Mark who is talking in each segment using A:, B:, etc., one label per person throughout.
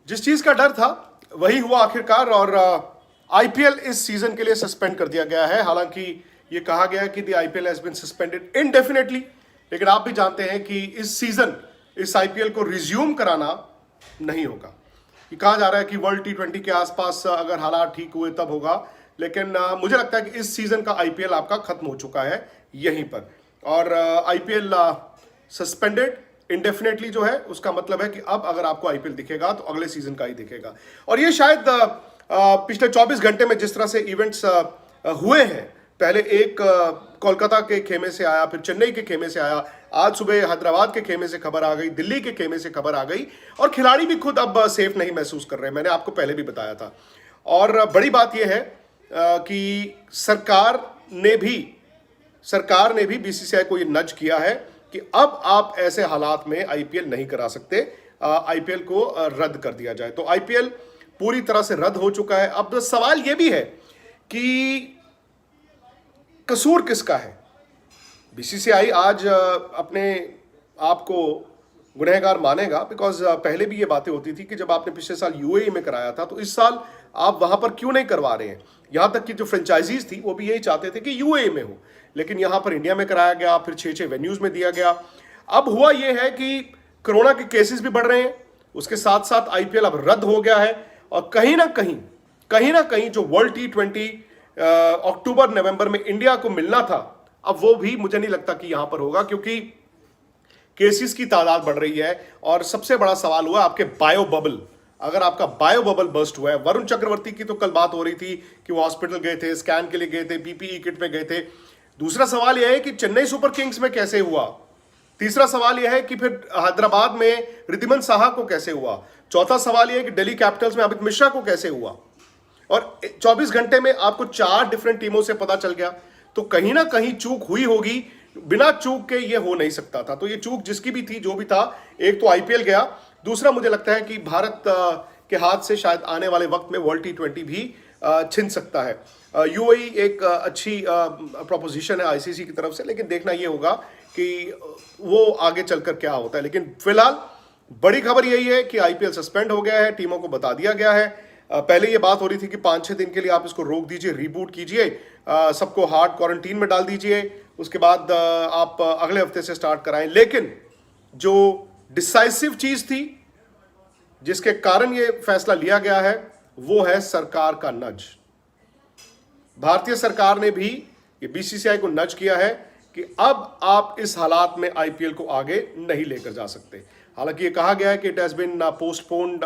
A: जिस चीज का डर था वही हुआ आखिरकार, और आईपीएल इस सीजन के लिए सस्पेंड कर दिया गया है। हालांकि ये कहा गया है कि the IPL has been suspended indefinitely, लेकिन आप भी जानते हैं कि इस सीजन इस आईपीएल को रिज्यूम कराना नहीं होगा। ये कहा जा रहा है कि वर्ल्ड T20 के आसपास अगर हालात ठीक हुए तब होगा, लेकिन मुझे लगता है कि इस सीजन का आईपीएल आपका खत्म हो चुका है यहीं पर। और आईपीएल सस्पेंडेड इंडेफिनेटली जो है, उसका मतलब है कि अब अगर आपको आईपीएल दिखेगा तो अगले सीजन का ही दिखेगा। और ये शायद पिछले 24 घंटे में जिस तरह से इवेंट्स हुए हैं, पहले एक कोलकाता के खेमे से आया, फिर चेन्नई के खेमे से आया, आज सुबह हैदराबाद के खेमे से खबर आ गई, दिल्ली के खेमे से खबर आ गई, और खिलाड़ी भी खुद अब सेफ नहीं महसूस कर रहे हैं। मैंने आपको पहले भी बताया था। और बड़ी बात यह है कि सरकार ने भी बीसीसीआई को यह नज किया है कि अब आप ऐसे हालात में आईपीएल नहीं करा सकते, आईपीएल को रद्द कर दिया जाए। तो आईपीएल पूरी तरह से रद्द हो चुका है। अब सवाल यह भी है कि कसूर किसका है। बीसीसीआई आज अपने आप को गुनहगार मानेगा, बिकॉज पहले भी ये बातें होती थी कि जब आपने पिछले साल यूएई में कराया था तो इस साल आप वहां पर क्यों नहीं करवा रहे हैं। यहां तक कि जो फ्रेंचाइजीज थी वो भी यही चाहते थे कि यूएई में हो, लेकिन यहां पर इंडिया में कराया गया, फिर 6 वेन्यूज में दिया गया। अब हुआ यह है कि कोरोना के केसेस भी बढ़ रहे हैं, उसके साथ साथ आईपीएल अब रद्द हो गया है, और कहीं ना कहीं जो वर्ल्ड T20 अक्टूबर नवंबर में इंडिया को मिलना था, अब वो भी मुझे नहीं लगता कि यहां पर होगा, क्योंकि केसेस की तादाद बढ़ रही है। और सबसे बड़ा सवाल हुआ आपके बायो बबल। अगर आपका बायो बबल बर्स्ट हुआ है, वरुण चक्रवर्ती की तो कल बात हो रही थी कि वो हॉस्पिटल गए थे, स्कैन के लिए गए थे, पीपीई किट में गए थे। दूसरा सवाल यह है कि चेन्नई सुपर किंग्स में कैसे हुआ। तीसरा सवाल यह है कि फिर हैदराबाद में रिद्धिमान साहा को कैसे हुआ। चौथा सवाल यह है कि दिल्ली कैपिटल्स में अमित मिश्रा को कैसे हुआ। और 24 घंटे में आपको 4 डिफरेंट टीमों से पता चल गया, तो कहीं ना कहीं चूक हुई होगी। बिना चूक के ये हो नहीं सकता था। तो ये चूक जिसकी भी थी, जो भी था, एक तो आईपीएल गया, दूसरा मुझे लगता है कि भारत के हाथ से शायद आने वाले वक्त में वर्ल्ड T20 भी छिन सकता है। यूएई एक अच्छी प्रोपोजिशन है आईसीसी की तरफ से, लेकिन देखना ये होगा कि वो आगे चलकर क्या होता है। लेकिन फिलहाल बड़ी खबर यही है कि आईपीएल सस्पेंड हो गया है, टीमों को बता दिया गया है। पहले ये बात हो रही थी कि 5-6 दिन के लिए आप इसको रोक दीजिए, रीबूट कीजिए, सबको हार्ड क्वारंटीन में डाल दीजिए, उसके बाद आप अगले हफ्ते से स्टार्ट कराएं। लेकिन जो डिसाइसिव चीज थी, जिसके कारण ये फैसला लिया गया है, वो है सरकार का नज। भारतीय सरकार ने भी ये बीसीसीआई को नज किया है कि अब आप इस हालात में आईपीएल को आगे नहीं लेकर जा सकते। हालांकि ये कहा गया है कि it has been postponed,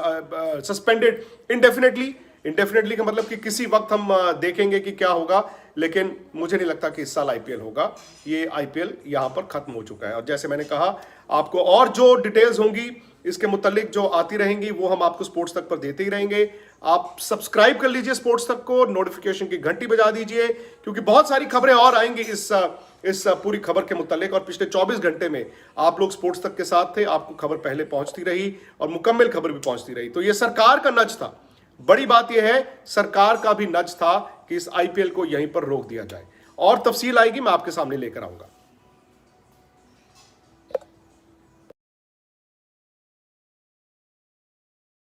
A: suspended indefinitely का मतलब कि किसी वक्त हम देखेंगे कि क्या होगा, लेकिन मुझे नहीं लगता कि इस साल आईपीएल होगा। ये आईपीएल यहां पर खत्म हो चुका है। और जैसे मैंने कहा, आपको और जो डिटेल्स होंगी इसके मुतालिक जो आती रहेंगी, वो हम आपको स्पोर्ट्स तक पर देते ही रहेंगे। आप सब्सक्राइब कर लीजिए स्पोर्ट्स तक को, नोटिफिकेशन की घंटी बजा दीजिए, क्योंकि बहुत सारी खबरें और आएंगी इस पूरी खबर के मुतालिक। और पिछले 24 घंटे में आप लोग स्पोर्ट्स तक के साथ थे, आपको खबर पहले पहुंचती रही और मुकम्मल खबर भी पहुंचती रही। तो ये सरकार का नज था। बड़ी बात यह है, सरकार का भी नज था कि इस आईपीएल को यहीं पर रोक दिया जाए। और तफसील आएगी, मैं आपके सामने लेकर आऊंगा।